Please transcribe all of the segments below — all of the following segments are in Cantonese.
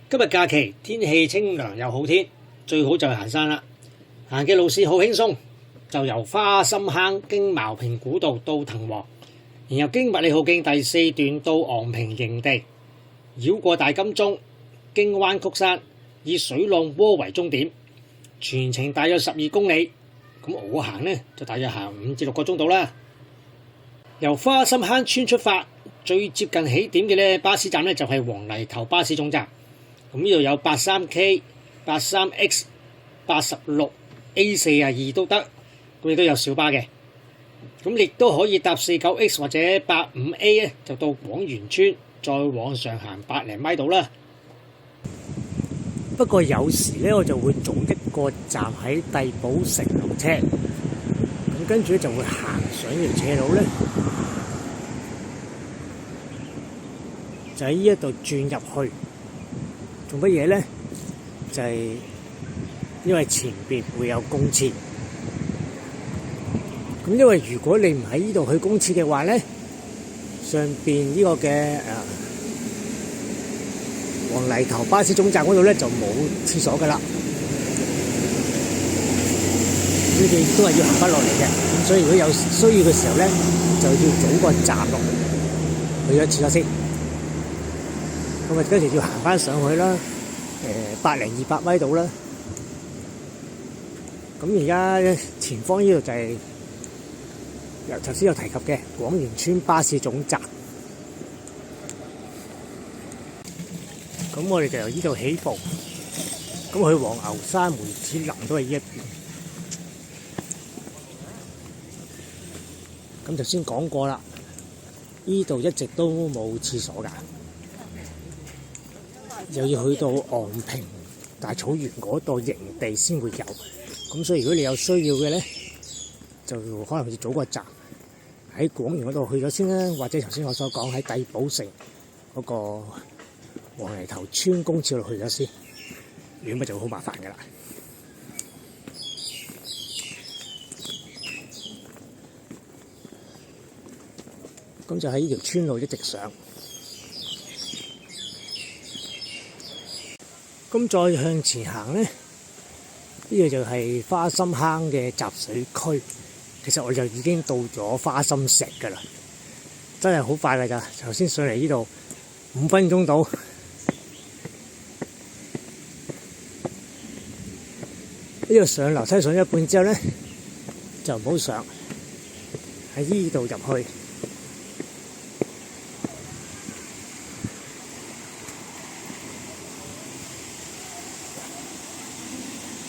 今日假期，天氣清涼又好天，最好就係行山啦。行嘅路線好輕鬆，就由花心坑經茅坪古道到藤黃，然後經麥理浩徑第4段到昂坪營地，繞過大金鐘，經灣曲山，以水浪窩為終點，全程大約12公里。咁我行呢，就大約行5至6個鐘度啦。由花心坑村出發，最接近起點嘅呢巴士站呢，就係黃泥頭巴士總站。咁呢度有 83K、83X、86、A42都得，咁亦都有小巴嘅。咁亦都可以搭 49X 或者 85A 咧，就到廣源村，再往上行100零米度啦。不過有時咧，我就會早一個站喺帝寶城落車，咁跟住咧就會行上呢條斜路咧，就喺呢一度轉入去。做乜嘢咧？就係因為前邊會有公廁。咁因為如果你唔喺呢度去公廁嘅話咧，上邊呢個嘅黃泥頭巴士總站嗰度咧就冇廁所噶啦，你哋都係要行翻落嚟嘅。咁所以如果有需要嘅時候咧，就要早個站落去咗廁所先。咁啊，跟住要行翻上去啦，100-200米度啦。咁而家前方呢度就係由頭先有提及嘅廣源村巴士總站。咁我哋就由呢度起步，咁去黃牛山梅子林都係呢一邊。咁頭先講過啦，呢度一直都冇廁所㗎。又要去到昂坪大草原嗰度營地先會有，咁所以如果你有需要嘅咧，就可能要早個站喺廣源嗰度去咗先啦，或者頭先我所講喺帝寶城嗰個黃泥頭村公廁度去咗先，如果咪就好麻煩噶啦。咁就喺呢條村路一直上。咁再向前行咧，呢個就係花心坑嘅集水區。其實我就已經到咗花心石噶啦，真係好快噶咋。頭先上嚟呢度5分鐘到。呢度上樓梯上一半之後咧，就唔好上，喺呢度入去。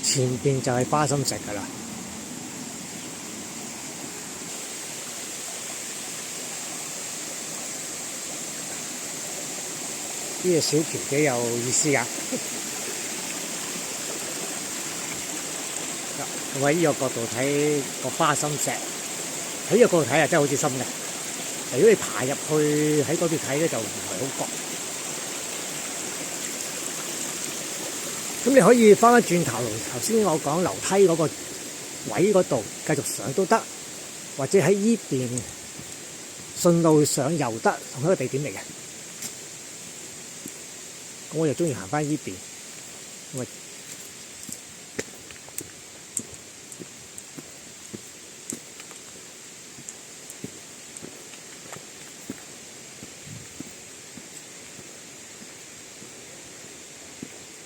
前邊就係花心石㗎啦。呢個小橋幾有意思㗎。我喺呢個角度睇個花心石，喺呢個角度睇啊，真係好似深嘅。如果你爬入去喺嗰邊睇咧，就唔係好覺。咁你可以翻返轉頭先我講樓梯嗰個位嗰度繼續上都得，或者喺依邊順路上又得，同一個地點嚟嘅。咁我就中意行翻依邊。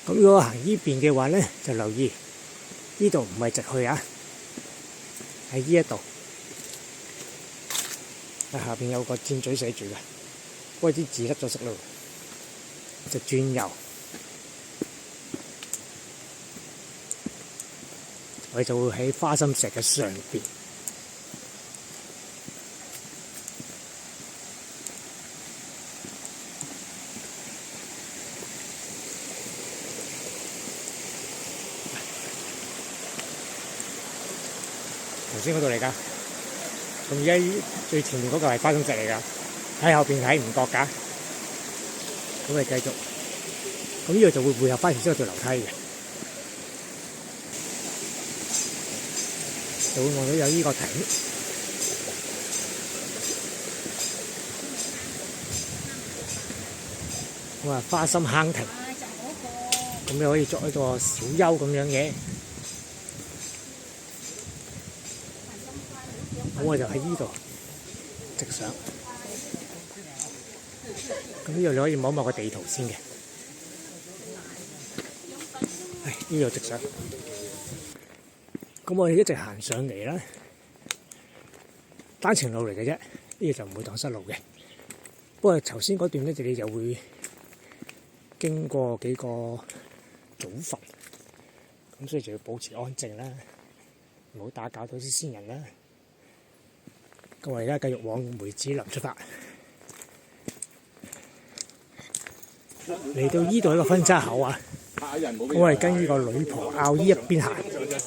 咁如果行依邊嘅話咧，就留意呢度唔係直去啊，喺呢一度，下邊有個箭嘴寫住嘅，不過啲字甩咗色咯，就轉右，我哋就會喺花心石嘅上邊。頭先嗰度嚟㗎，咁而家最前面嗰個係花心石嚟㗎，喺後邊睇唔覺㗎。咁我哋繼續，咁呢度就會配合翻頭先嗰條樓梯嘅，就會望到有呢個亭。我話花心坑亭。咁你可以作一個小休咁樣嘅。咁我就喺呢度直上。咁呢度你可以望一望個地圖先嘅。呢度直上。咁我哋一直行上嚟啦，單程路嚟嘅啫，呢個就唔會蕩失路嘅。不過頭先嗰段咧，你就會經過幾個祖墳，咁所以就要保持安靜啦，唔好打攪到啲先人啦。咁我而家繼續往梅子林出發，嚟到呢度一個分叉口啊！咁我哋跟呢個女婆坳呢一邊行，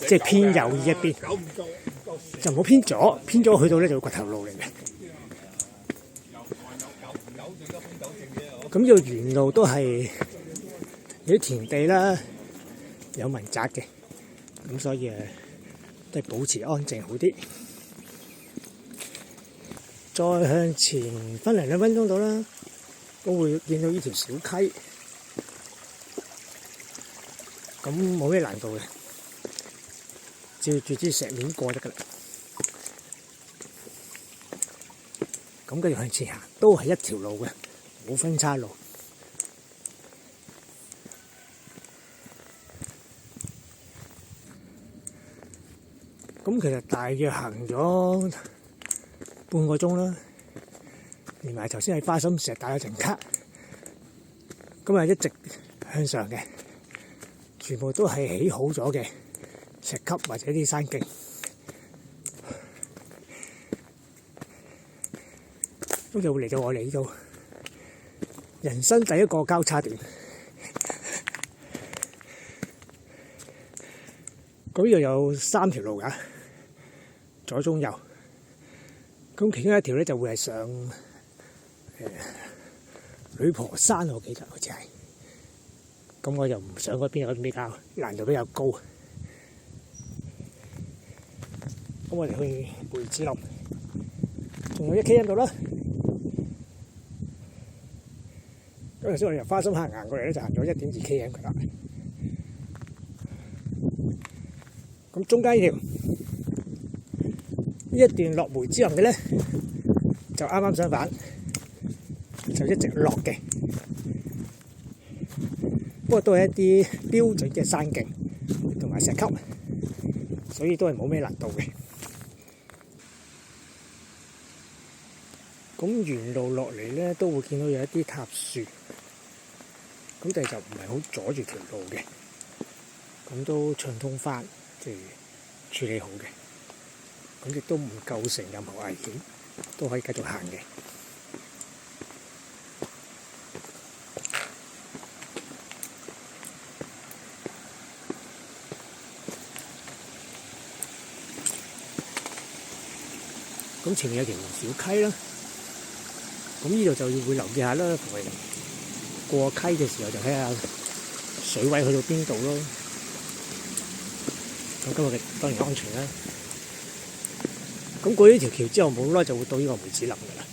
即係偏右呢一邊，就唔好偏左，偏左去到咧就會掘頭路嚟嘅。咁呢個沿路都係有啲田地啦，有民宅嘅，咁所以都係保持安靜好啲。再向前分零2分鐘到啦，都會見到呢條小溪，咁冇咩難度嘅，照住啲石面過得㗎啦。咁繼續向前行，都係一條路嘅，冇分岔路。咁其實大約行咗半個鐘啦，連埋頭先喺花心石打咗陣卡，咁啊一直向上嘅，全部都係起好咗嘅石級或者啲山徑。咁就會嚟到我哋呢度人生第一個交叉點。咁呢度有3條路㗎，左中右。咁其中一條咧就會係上女婆山，我記得好似係。咁我就唔上嗰邊，嗰邊比較難度比較高。咁我哋去梅子林，仲有1 km 度啦。嗰陣時我哋由花心行過嚟咧，就行咗1.2 km 㗎啦。咁中間呢條呢一段落梅子林嘅咧，就啱啱相反，就一直落嘅。不過都係一啲標準嘅山徑同埋石級，所以都係冇咩難度嘅。咁沿路落嚟咧，都會見到有一啲塔樹，咁但係就唔係好阻住條路嘅，咁都暢通翻，即係處理好嘅，咁亦都唔構成任何危險，都可以繼續行嘅。咁前面有條小溪啦，咁呢度就要會留意下啦，同埋過溪嘅時候就睇下水位去到邊度咯。咁今日嘅當然安全啦。咁過呢條橋之後冇耐就會到呢個梅子林㗎啦。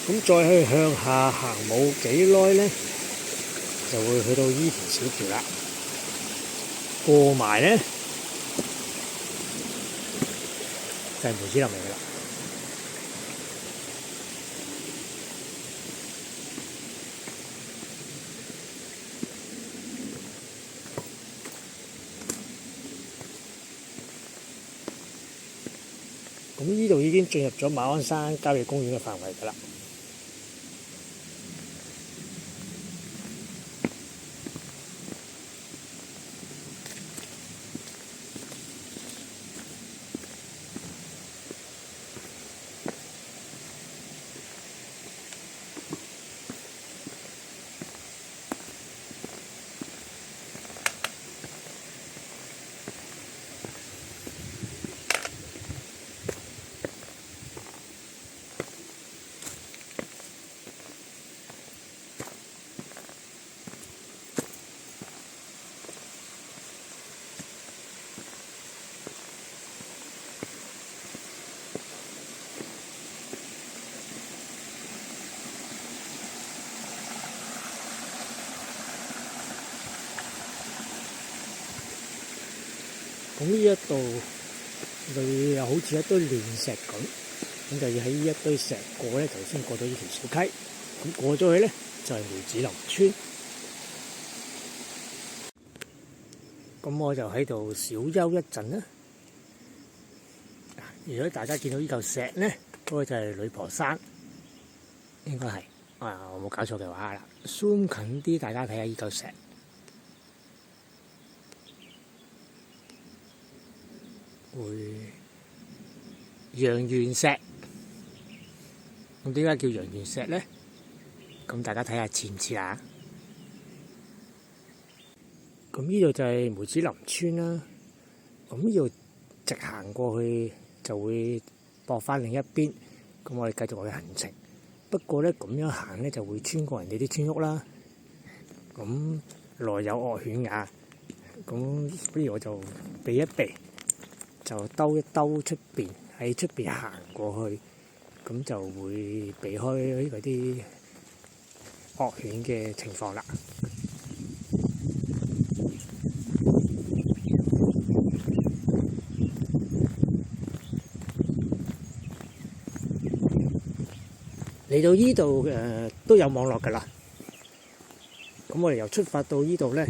咁再去向下行冇幾耐咧，就會去到呢條小橋啦。過埋咧就係梅子林嚟㗎啦。咁呢度已經進入咗馬鞍山郊野公園嘅範圍㗎啦。咁呢一度類又好似一堆亂石咁，咁就要喺呢一堆石過咧，就先過到呢條小溪。咁過咗去咧，就係梅子林村。咁我就喺度小休一陣啦。如果大家見到呢嚿石咧，嗰個就係女婆山，應該係我冇搞錯嘅話啦。zoom 近啲，大家睇下呢嚿石，會陽圓石。咁點解叫陽圓石咧？咁大家睇下似唔似啊？咁呢度就係梅子林村啦。咁呢度直行過去就會駁返另一邊。咁我哋繼續我嘅行程。不過咧，咁樣行咧就會穿過人哋啲村屋啦。咁內有惡犬牙，咁不如我就避一避，就兜一兜出邊，喺出邊行過去，咁就會避開嗰啲惡犬嘅情況啦。嚟到呢度都有網絡㗎啦。咁我哋由出發到呢度咧，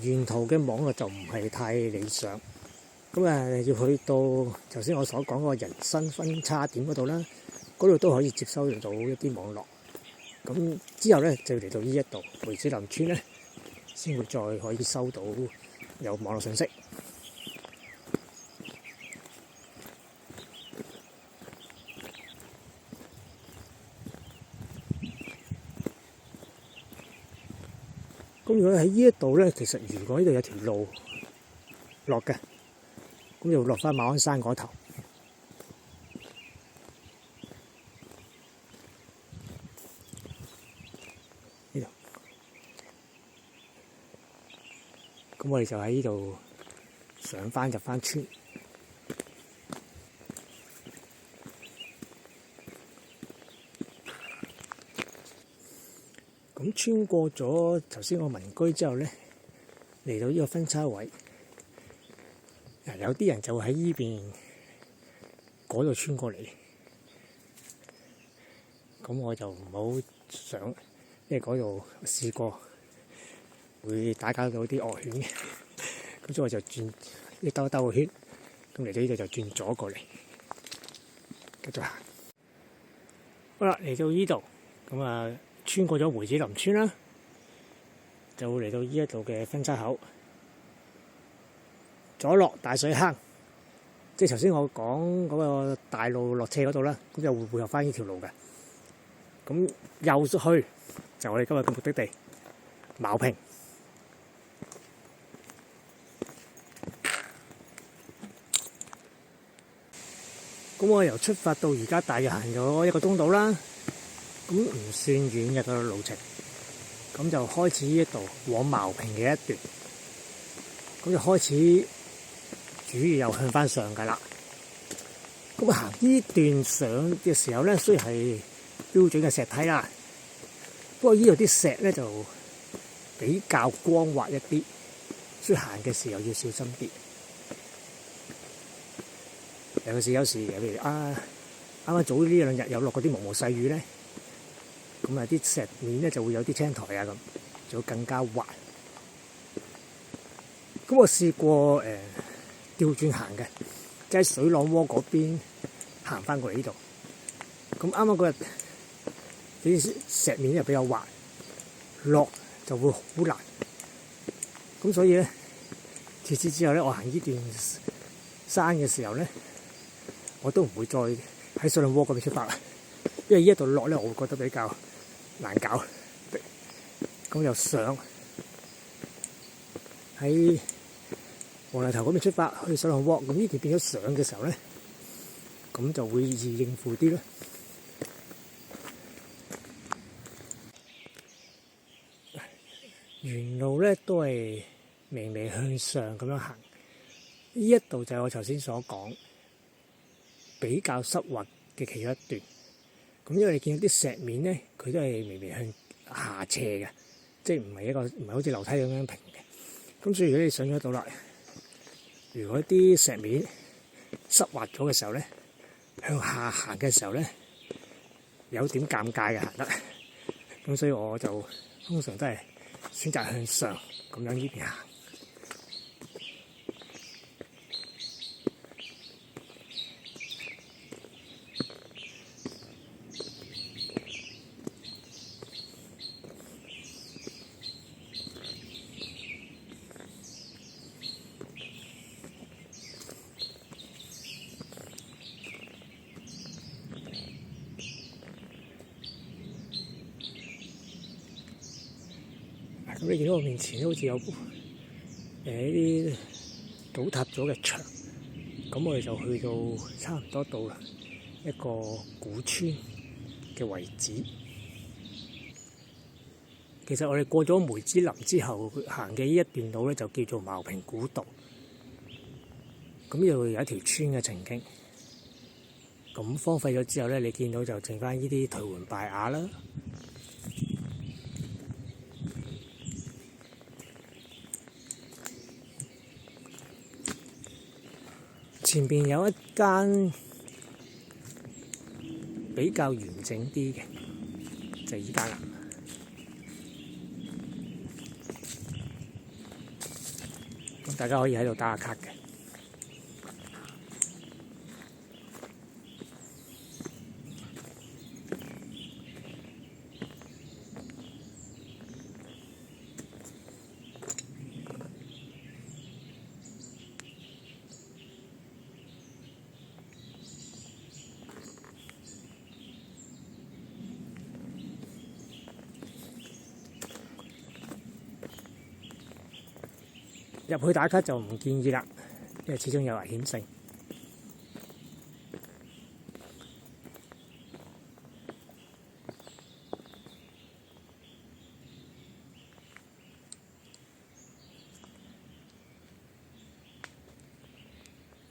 沿途嘅網絡就唔係太理想。咁要去到頭先我所講嗰個人生分叉點嗰度啦，嗰度都可以接收到一啲網絡。咁之後咧就嚟到呢一度梅子林村咧，先會再可以收到有網絡信息。咁如果喺呢一度咧，其實如果呢度有條路落嘅，咁就落翻馬鞍山嗰頭。呢度，咁我哋就喺呢度上翻入翻村。咁穿過咗頭先個民居之後咧，嚟到呢個分叉位，有啲人就會喺呢邊嗰度穿過嚟。咁我就唔好想，因為嗰度試過會打攪到啲惡犬嘅，咁所以我就轉一兜兜個圈，咁嚟到呢度就轉左過嚟，繼續行。好啦，嚟到呢度，咁穿過咗梅子林村啦，就會嚟到呢一度嘅分叉口，左落大水坑，即係頭先我講嗰個大路落斜嗰度啦，咁就會配合翻呢條路嘅。咁右去就我哋今日嘅目的地茅坪。咁我由出發到而家大約行咗1個鐘度啦。咁唔算遠嘅個路程，咁就開始呢一度往茅坪嘅一段，咁就開始主要又向翻上㗎啦。咁行呢段上嘅時候咧，雖然係標準嘅石梯啦，不過呢度啲石咧就比較光滑一啲，所以行嘅時候要小心啲。尤其是有時，譬如啱啱早呢2日有落嗰啲毛毛細雨咧。咁啲石面咧就會有啲青苔啊，咁就會更加滑。咁我試過調轉行嘅，即係水浪窩嗰邊行翻過嚟呢度。咁啱啱嗰日啲石面又比較滑，落就會好難。咁所以咧，自此之後咧，我行呢段山嘅時候咧，我都唔會再喺水浪窩嗰邊出發啦，因為呢一度落咧，我會覺得比較難搞。咁又上喺黃泥頭嗰邊出發去水浪窩，咁呢段變咗上嘅時候咧，咁就會易應付啲啦。沿路咧都係微微向上咁樣行，呢一度就係我頭先所講比較濕滑嘅其中一段。咁因為你見到啲石面咧，佢都係微微向下斜嘅，即係唔係好似樓梯咁樣平嘅。咁所以如果你上咗到啦，如果啲石面濕滑咗嘅時候咧，向下行嘅時候咧，有點尷尬嘅行得。咁所以我就通常都係選擇向上咁樣呢邊行。咁你見到我面前好似有呢啲倒塌咗嘅牆，咁我哋就去到差唔多到一個古村嘅位置。其實我哋過咗梅子林之後行嘅呢一段路咧，就叫做茅坪古道。咁呢度有一條村嘅情景。咁荒廢咗之後咧，你見到就剩翻呢啲頹垣敗瓦啦。前邊有一間比較完整啲嘅，就係依間啦。咁大家可以喺度打下卡嘅。入去打卡就唔建議啦，因為始終有危險性。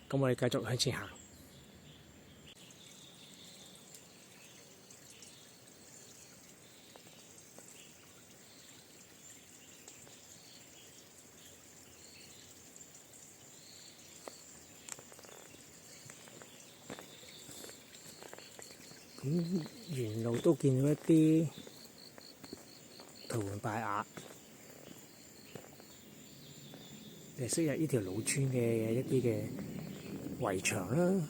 咁我哋繼續向前行。咁沿路都見到一啲頹垣敗瓦，係昔日呢條老村嘅一啲嘅圍牆啦。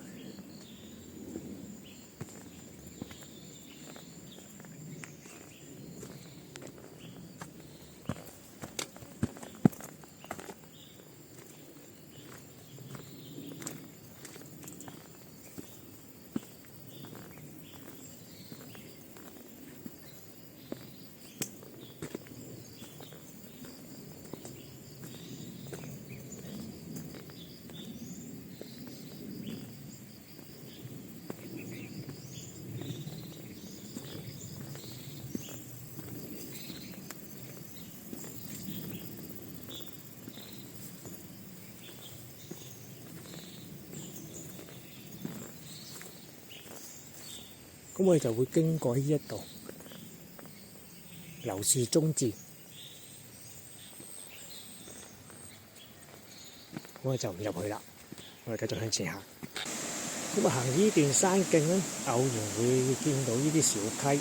咁我哋就會經過呢一度劉氏宗祠，我哋就唔入去啦。我哋繼續向前行。咁行呢段山徑咧，偶然會見到呢啲小溪，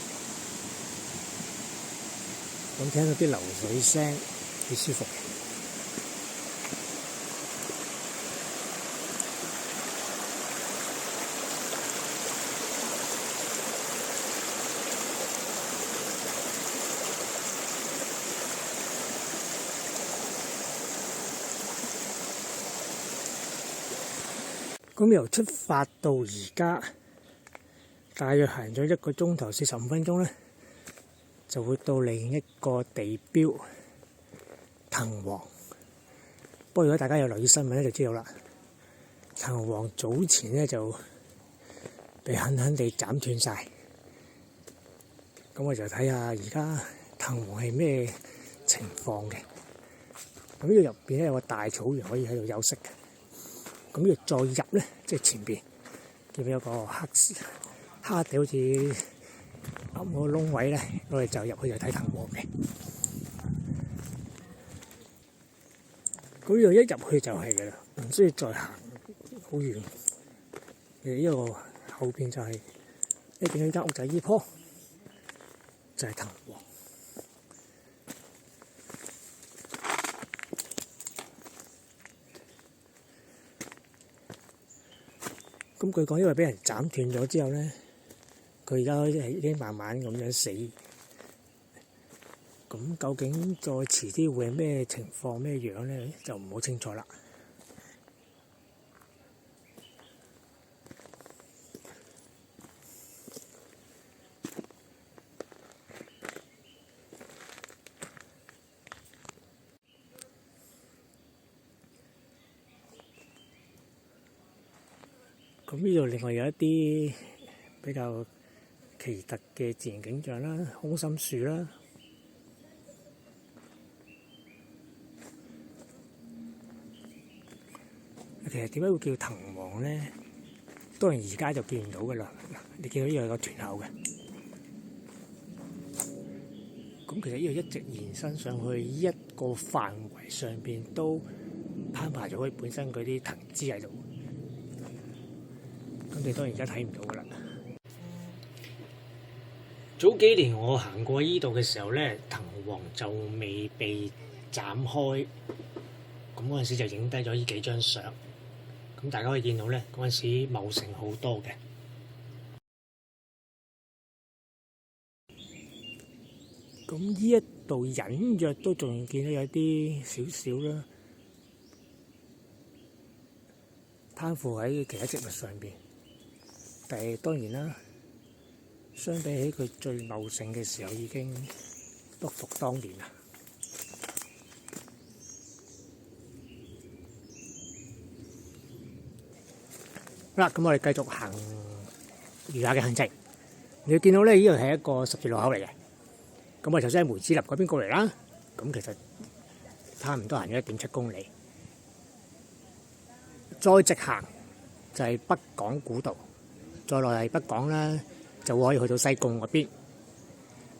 咁聽到啲流水聲，幾舒服。咁由出發到而家，大約行咗1個鐘頭45分鐘咧，就會到另一個地標藤黃。不過如果大家有留意新聞咧，就知道啦。藤黃早前咧就被狠狠地斬斷晒。咁我就睇下而家藤黃係咩情況嘅。咁呢度入邊咧有個大草原可以喺度休息嘅。咁要再入咧，即係前邊見到有個黑地，好似凹個窿位咧，我哋就入去就睇藤黃嘅。咁呢度一入去就係㗎啦，唔需要再行好遠。呢個後邊就係一見到間屋就係呢棵，就係藤黃。咁據講，因為俾人斬斷咗之後咧，佢而家係已經慢慢咁樣死。咁究竟再遲啲會係咩情況咩樣咧，就唔好清楚啦。咁呢度另外有一啲比較奇特嘅自然景象啦，空心樹啦。其實點解會叫藤黃咧？當然而家就見唔到噶啦。你見到呢度有個斷口嘅。咁其實呢度一直延伸上去一個範圍上邊都攀爬咗佢本身嗰啲藤枝喺度。咁你當然而家睇唔到噶啦。早幾年我行過依度嘅時候咧，藤黃就未被斬開，咁嗰陣時就影低咗呢幾張相。咁大家可以見到咧，嗰陣時茂盛好多嘅。咁呢一度隱約都仲見到有啲少少啦，攀附喺其他植物上邊。但係當然啦，相比起佢最茂盛嘅時候，已經不復當年啦。好啦，咁我哋繼續行餘下嘅行程。你要見到咧，呢度係一個十字路口嚟嘅。咁我頭先喺梅子林嗰邊過嚟啦。咁其實差唔多行咗1.7公里，再直行就係北港古道，再落係北港啦，就可以去到西貢嗰邊。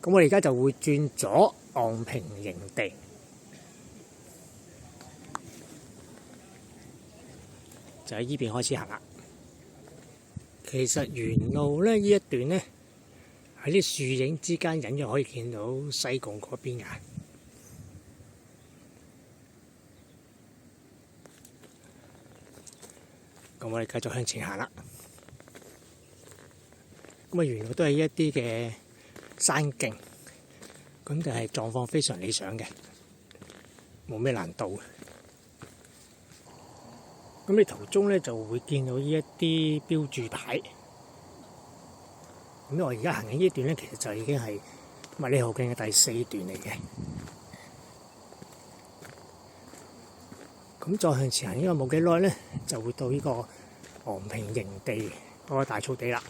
咁我哋而家就會轉左昂坪營地，就喺依邊開始行啦。其實沿路咧呢一段咧喺啲樹影之間隱約可以見到西貢嗰邊嘅。咁我哋繼續向前行啦。咁啊沿路都係一啲嘅山徑，咁就係狀況非常理想嘅，冇咩難度。咁你途中咧就會見到呢一啲標註牌。咁我而家行緊呢段咧，其實就已經係麥理浩徑嘅第4段嚟嘅。咁再向前行，應該冇幾耐咧，就會到呢個昂坪營地嗰個大草地啦。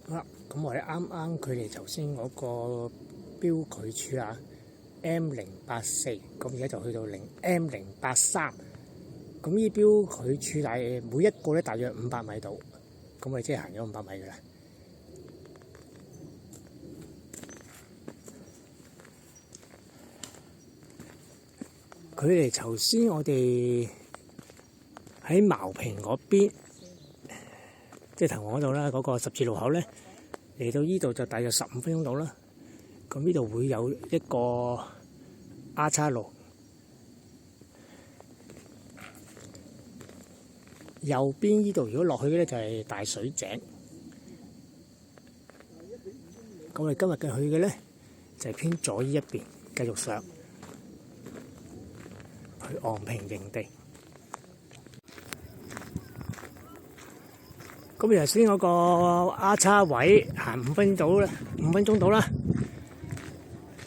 好啦，咁我哋啱啱距離頭先嗰個標距柱啦 M084，咁而家就去到M083。咁呢標距柱大每一個咧大約500米度，咁我哋即係行咗500米㗎啦。距離頭先我哋喺茅坪嗰邊，即係藤黃嗰度啦，嗰個十字路口咧，嚟到呢度就大約15分鐘到啦。咁呢度會有一個 R 叉路。右邊呢度如果落去咧就係大水井，咁我哋今日嘅去嘅咧就係偏左呢一邊，繼續上去昂坪營地。咁頭先嗰個 R 叉位行5分鐘到啦，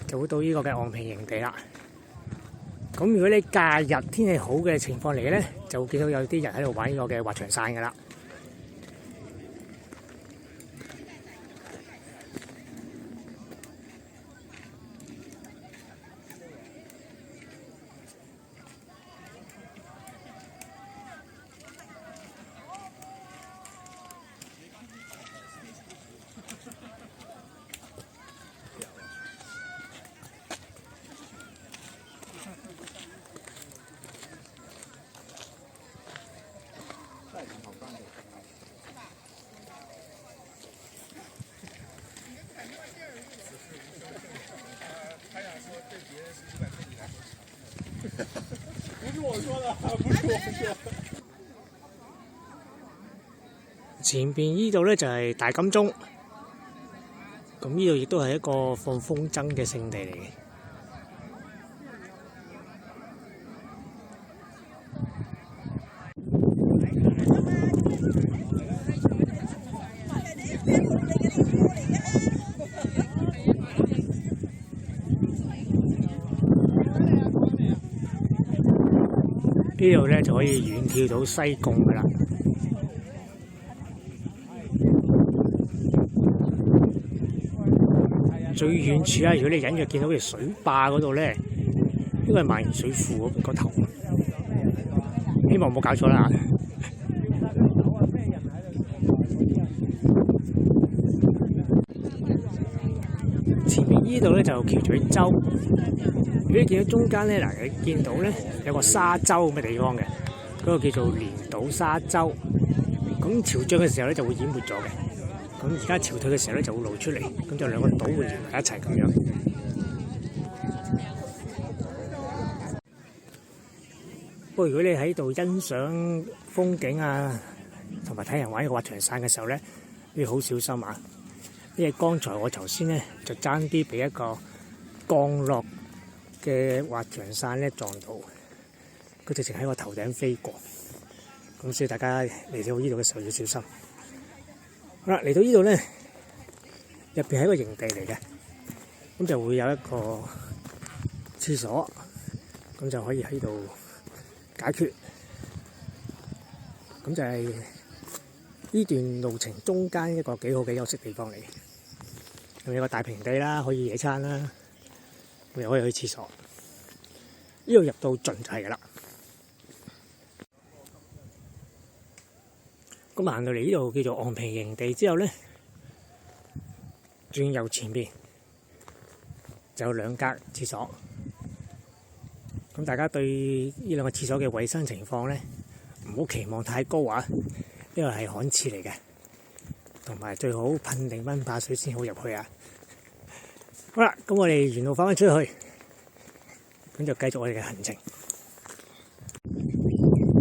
就會到呢個嘅昂坪營地啦。咁如果你假日天氣好嘅情況嚟嘅咧，就會見到有啲人喺度玩呢個嘅滑翔傘㗎啦。前邊呢度咧就係大金鐘，咁呢度亦都係一個放風箏嘅聖地嚟嘅。呢度咧就可以遠眺到西貢噶啦。最遠處啊，如果你隱約見到條水壩嗰度咧，應該係萬宜水庫嗰個頭。希望冇搞錯啦。前面呢度咧就橋咀洲。如果你見到中間咧，嗱你見到咧有個沙洲咁嘅地方嘅，嗰個叫做連島沙洲。咁潮漲嘅時候咧就會淹沒咗嘅，咁而家潮退嘅時候咧就會露出嚟，咁就兩個島會連埋一齊咁樣。不過如果你喺度欣賞風景啊，同埋睇人玩個滑翔傘嘅時候咧，你要好小心啊！因為剛才我頭先咧就爭啲俾一個降落嘅滑翔傘咧撞到，佢直情喺我頭頂飛過，咁所以大家嚟到呢度嘅時候要小心。好啦，嚟到呢度咧，入邊係一個營地嚟嘅，咁就會有一個廁所，咁就可以喺度解決。咁就係呢段路程中間一個幾好嘅休息地方嚟，咁有個大平地啦，可以野餐啦。又可以去廁所，呢度入到盡就係噶啦。咁行到嚟呢度叫做昂坪營地之後咧，轉右前邊就有兩間廁所。咁大家對呢兩個廁所嘅衞生情況咧，唔好期望太高啊，因為係旱廁嚟嘅，同埋最好噴定蚊怕水先好入去啊。好啦，咁我哋沿路返返出去，咁就繼續我哋嘅行程。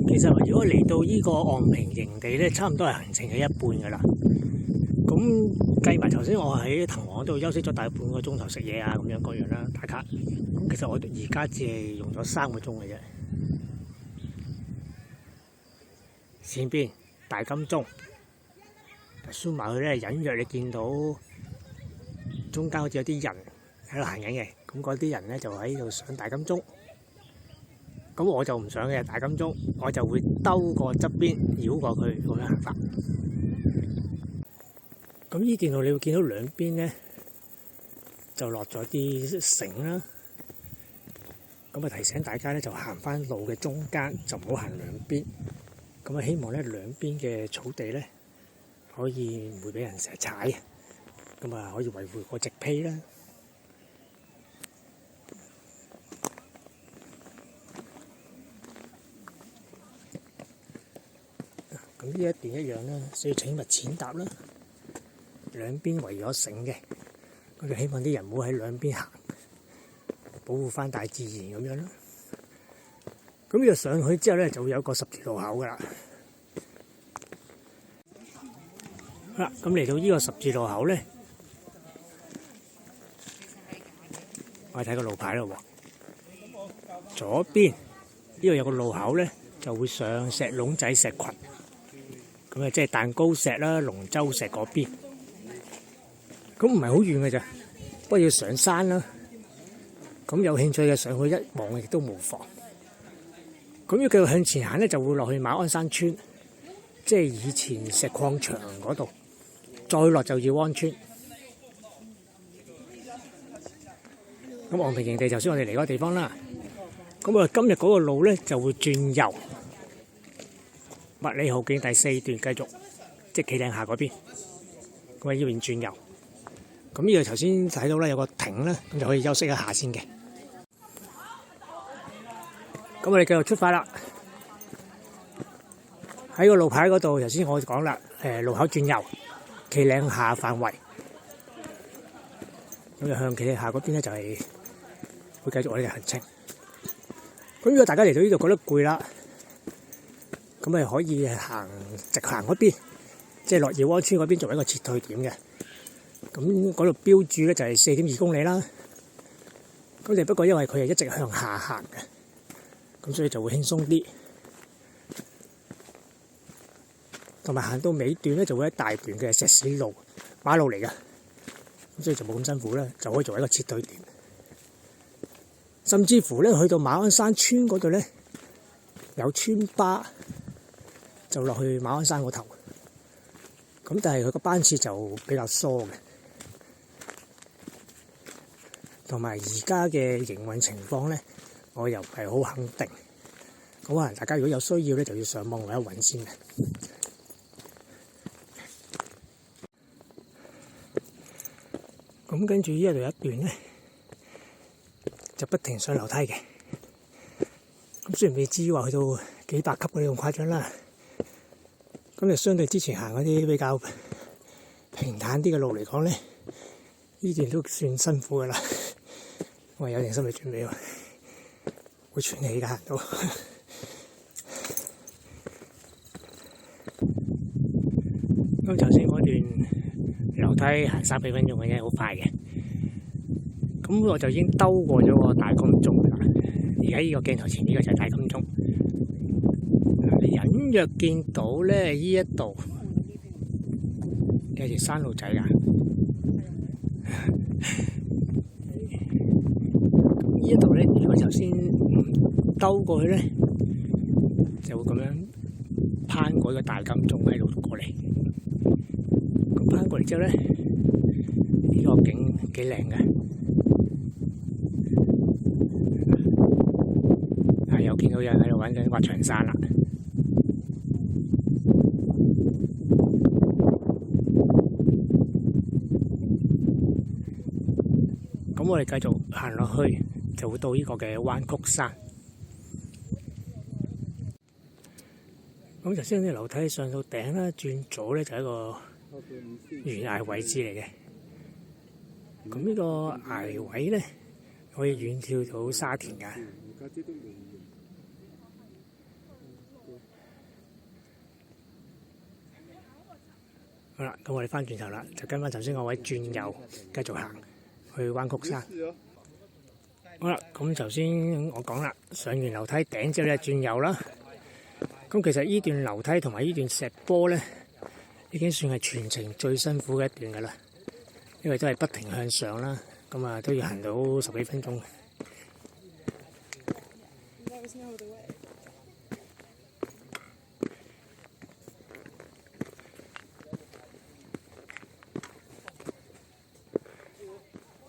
其實如果嚟到呢個昂坪營地咧，差唔多係行程嘅一半噶啦。咁計埋頭先，我喺藤黃嗰度休息咗大半個鐘頭食嘢啊，咁樣各樣啦，打卡。咁其實我而家只係用咗3個鐘嘅啫。前邊大金鐘，zoom埋去咧，隱約你見到中間好似有啲人喺度行緊嘅，咁嗰啲人咧就喺度上大金鐘。咁我就唔上嘅大金鐘，我就會兜過側邊繞過去咁樣行法。咁呢段路你會見到兩邊咧就落咗啲繩啦，咁啊提醒大家咧就行翻路嘅中間，就唔好行兩邊。咁啊希望咧兩邊嘅草地咧可以唔會俾人成日踩，咁啊可以維護個植被啦。咁呢一段一樣啦，需要請勿踐踏啦。兩邊圍咗繩嘅，咁就希望啲人唔好喺兩邊行，保護翻大自然咁樣啦。咁呢度上去之後咧，就會有個十字路口噶啦。好啦，咁嚟到呢個十字路口咧，我哋睇個路牌咯喎。左邊呢度有個路口咧，就會上石龍仔石群。咁啊，即係蛋糕石啦、龍舟石嗰邊，咁唔係好遠嘅咋，不過要上山啦。咁有興趣嘅上去一望亦都無妨。咁要繼續向前行咧，就會落去馬鞍山村，即係以前石礦場嗰度，再落就耀安村。咁昂坪營地頭先我哋嚟嗰個地方啦。咁我哋今日嗰個路咧就會轉右。麥理浩徑第4段繼續，即係企嶺下嗰邊，咁喺呢邊轉右。咁呢度頭先睇到咧有個亭啦，咁就可以休息一下先嘅。咁我哋繼續出發啦。喺個路牌嗰度，頭先我講啦，路口轉右，企嶺下範圍。咁就向企嶺下嗰邊咧，就係會繼續我哋嘅行程。咁如果大家嚟到呢度覺得攰啦，咁咪可以直行嗰邊，即係落葉灣村嗰邊作為一個撤退點嘅。咁嗰度標注咧就係4.2公里啦。咁就不過因為佢係一直向下行嘅，咁所以就會輕鬆啲。同埋行到尾段咧就會一大段嘅石屎路馬路嚟嘅，咁所以就冇咁辛苦啦，就可以作為一個撤退點。甚至乎咧去到馬鞍山村嗰度咧有村巴就落去馬鞍山嗰頭，咁但係佢個班次就比較疏嘅，同埋而家嘅營運情況咧我又唔係好肯定，咁可能大家如果有需要咧就要上網揾一揾先嘅。咁跟住呢度有一段咧就不停上樓梯嘅，咁雖然未至於話去到幾百級嗰啲咁誇張啦，咁就相對之前行嗰啲比較平坦啲嘅路嚟講咧，呢段都算辛苦噶啦，我有定心理準備喎，會喘氣㗎行到。咁頭先嗰段樓梯行3、4分鐘嘅啫，好快嘅。咁我就已經兜過咗個大金鐘啦。而家呢個鏡頭前呢個就係大金鐘。你隱約見到咧，呢一度有條山路仔㗎。呢一度咧，如果頭先唔兜過去咧，就會咁樣攀過個大金鐘喺度過嚟。咁攀過嚟之後咧，呢個景幾靚嘅。又見到有人喺度玩緊滑翔傘啦。咁我哋繼續行落去，就會到呢個嘅灣曲山。咁頭先啲樓梯上到頂啦，轉左咧就係一個懸崖位置嚟嘅。咁呢個崖位咧可以遠眺到沙田㗎。好啦，咁我哋翻轉頭啦，就跟翻頭先嗰位轉右，繼續行去灣曲山。好啦，咁頭先我講啦，上完樓梯頂之後咧轉右啦。咁其實呢段樓梯同埋呢段石坡咧，已經算係全程最辛苦嘅一段噶啦，因為都係不停向上啦，咁啊都要行到10幾分鐘。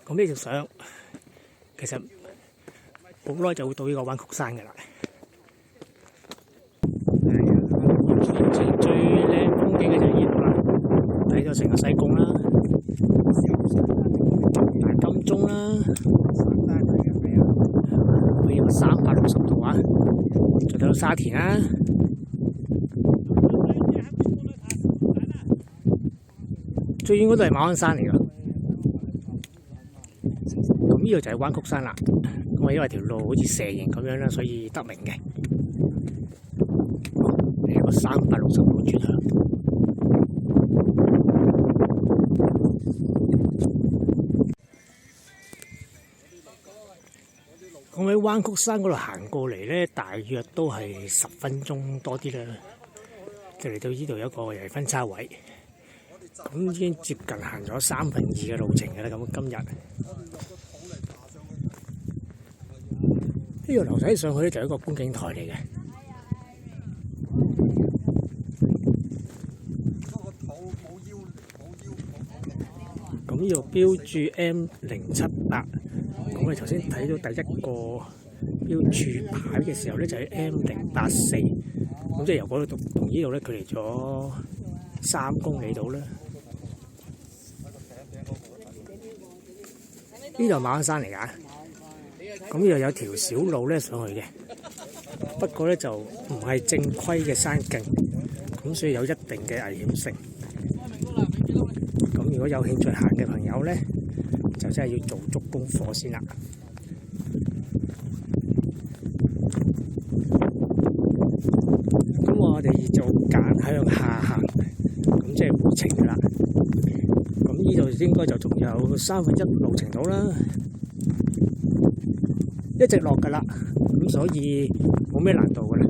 咁呢條上其實好耐就會到呢個灣曲山嘅啦。最靚風景嘅就係呢度啦，睇到成個西貢啦、大金鐘啦，可以有360度啊，再睇到沙田啦。最遠嗰度係馬鞍山嚟㗎。咁呢度就係灣曲山啦。咁因為條路好似蛇形咁樣啦，所以得名嘅。係一個360度轉向。咁喺灣曲山嗰度行過嚟咧，大約都係10分鐘多啲啦。就嚟到呢度有一個又係分叉位。咁已經接近行咗2/3嘅路程嘅啦。咁今日呢個樓梯上去咧就係一個觀景台嚟嘅。咁呢度標注 M078，咁我哋頭先睇到第一個標注牌嘅時候咧就係 M084，咁即係由嗰度同呢度咧距離咗3公里度啦。呢度馬鞍山嚟㗎，咁呢度有條小路咧上去嘅，不過咧就唔係正規嘅山徑，咁所以有一定嘅危險性。咁如果有興趣行嘅朋友咧，就真係要做足功課先啦。咁我哋應該就仲有1/3路程到啦，一直落㗎啦，咁所以冇咩難度㗎啦。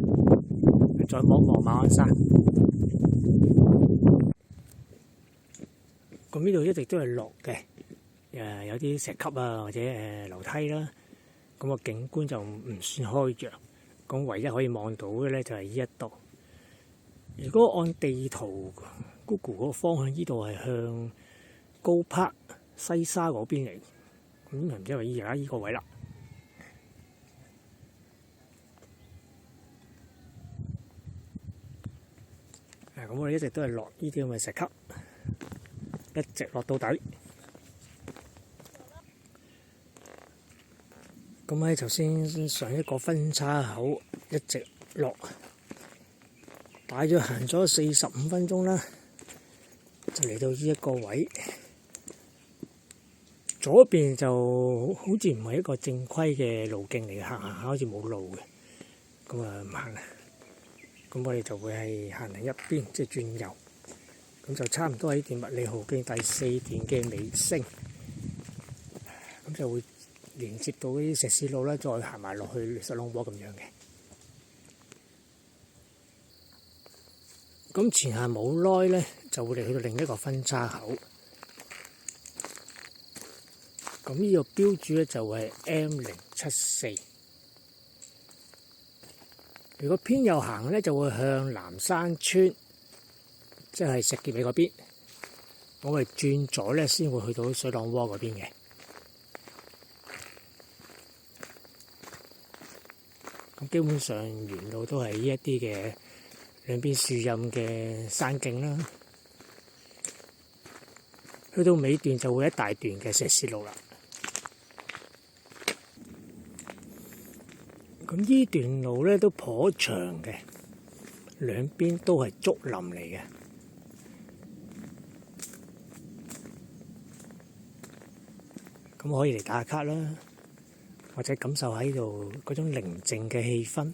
再望望馬鞍山，咁呢度一直都係落嘅，有啲石級啊或者樓梯啦，咁個景觀就唔算開揚，咁唯一可以望到嘅咧就係呢一度。如果按地圖 Google 嗰個方向，呢度係向高柏西沙嗰邊嚟，咁唔知係咪而家呢個位啦。咁我哋一直都係落呢啲咁嘅石級，一直落到底。咁喺頭先上一個分叉口一直落，大約行咗45分鐘啦，就嚟到呢一個位。左邊就好似唔係一個正規嘅路徑嚟嘅，行下好似冇路嘅，咁啊唔行啦。咁我哋就會係行另一邊，即係轉右，咁就差唔多喺段麥理浩徑第4段嘅尾聲，咁就會連接到啲石屎路啦，再行埋落去水浪窩咁樣嘅。咁前行冇耐咧，就會嚟去到另一個分叉口。咁呢個標註咧就係 M074。如果偏右行咧，就會向南山村，即係石硤尾嗰邊。我哋轉左咧，先會去到水浪窩嗰邊嘅。咁基本上沿路都係呢一啲嘅兩邊樹蔭嘅山徑啦。去到尾段就會一大段嘅石屎路啦。咁呢段路咧都頗長嘅，兩邊都係竹林嚟嘅。咁可以嚟打下卡啦，或者感受喺度嗰種寧靜嘅氣氛。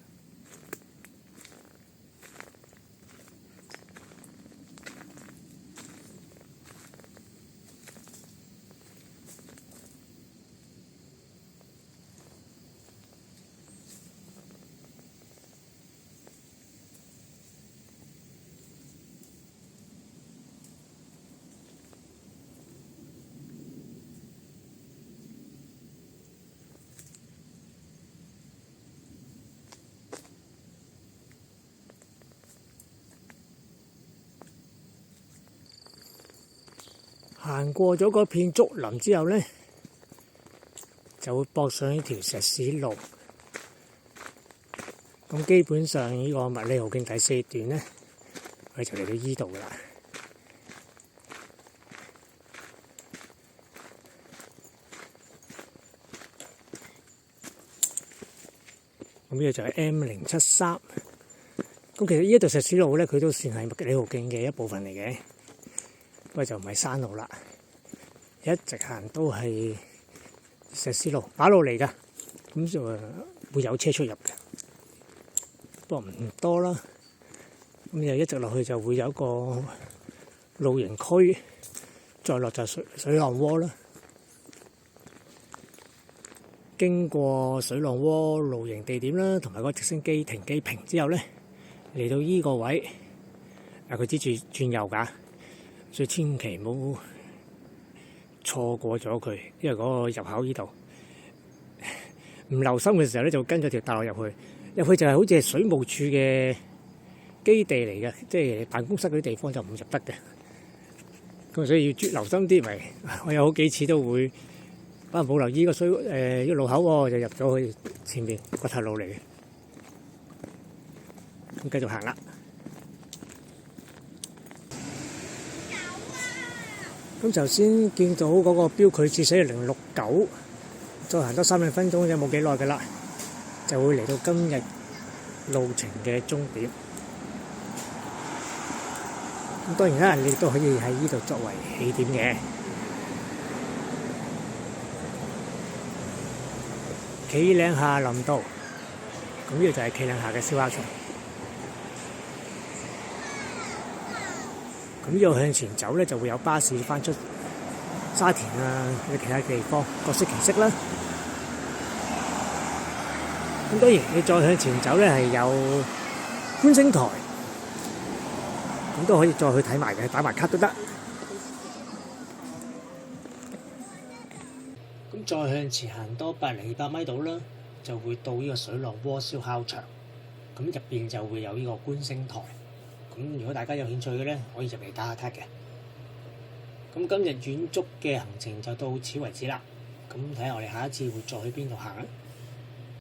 行過咗嗰片竹林之後咧，就會駁上呢條石屎路。咁基本上呢個麥理浩徑第4段咧，我哋就嚟到依度噶啦。咁呢個就係 M073。咁其實呢一條石屎路咧，佢都算係麥理浩徑嘅一部分嚟嘅。不過就唔係山路啦，一直行都係石屎路，馬路嚟㗎，咁就會有車出入嘅，不過唔多啦。咁又一直落去就會有一個露營區，再落就水浪窩啦。經過水浪窩露營地點啦，同埋個直升機停機坪之後咧，嚟到依個位，佢指住轉右㗎。所以千祈唔好錯過咗佢，因為嗰個入口呢度唔留心嘅時候咧，就跟咗條大路入去。入去就係好似係水務署嘅基地嚟嘅，即係辦公室嗰啲地方就唔入得嘅。咁所以要留心啲，咪我有好幾次都會冇留意個呢個路口喎，就入咗去前面個頭路嚟嘅。咁繼續行啦。咁頭先見到嗰個標距紙寫住069，再行多3-4分鐘，有冇幾耐㗎啦？就會嚟到今日路程嘅終點。咁當然啦，你都可以喺呢度作為起點嘅。企嶺下林道，咁呢個就係企嶺下嘅燒烤場。咁呢度向前走咧，就會有巴士翻出沙田啊，或者其他嘅地方，各色其色啦。咁當然你再向前走咧，係有觀星台，咁都可以再去睇埋嘅，打埋卡都得。咁再向前行多100-200米度啦，就會到呢個水浪窩燒烤場。咁入邊就會有呢個觀星台。咁如果大家有興趣嘅咧，可以入嚟打下卡嘅。咁今日遠足嘅行程就到此為止啦。咁睇下我哋下一次會再去邊度行啊？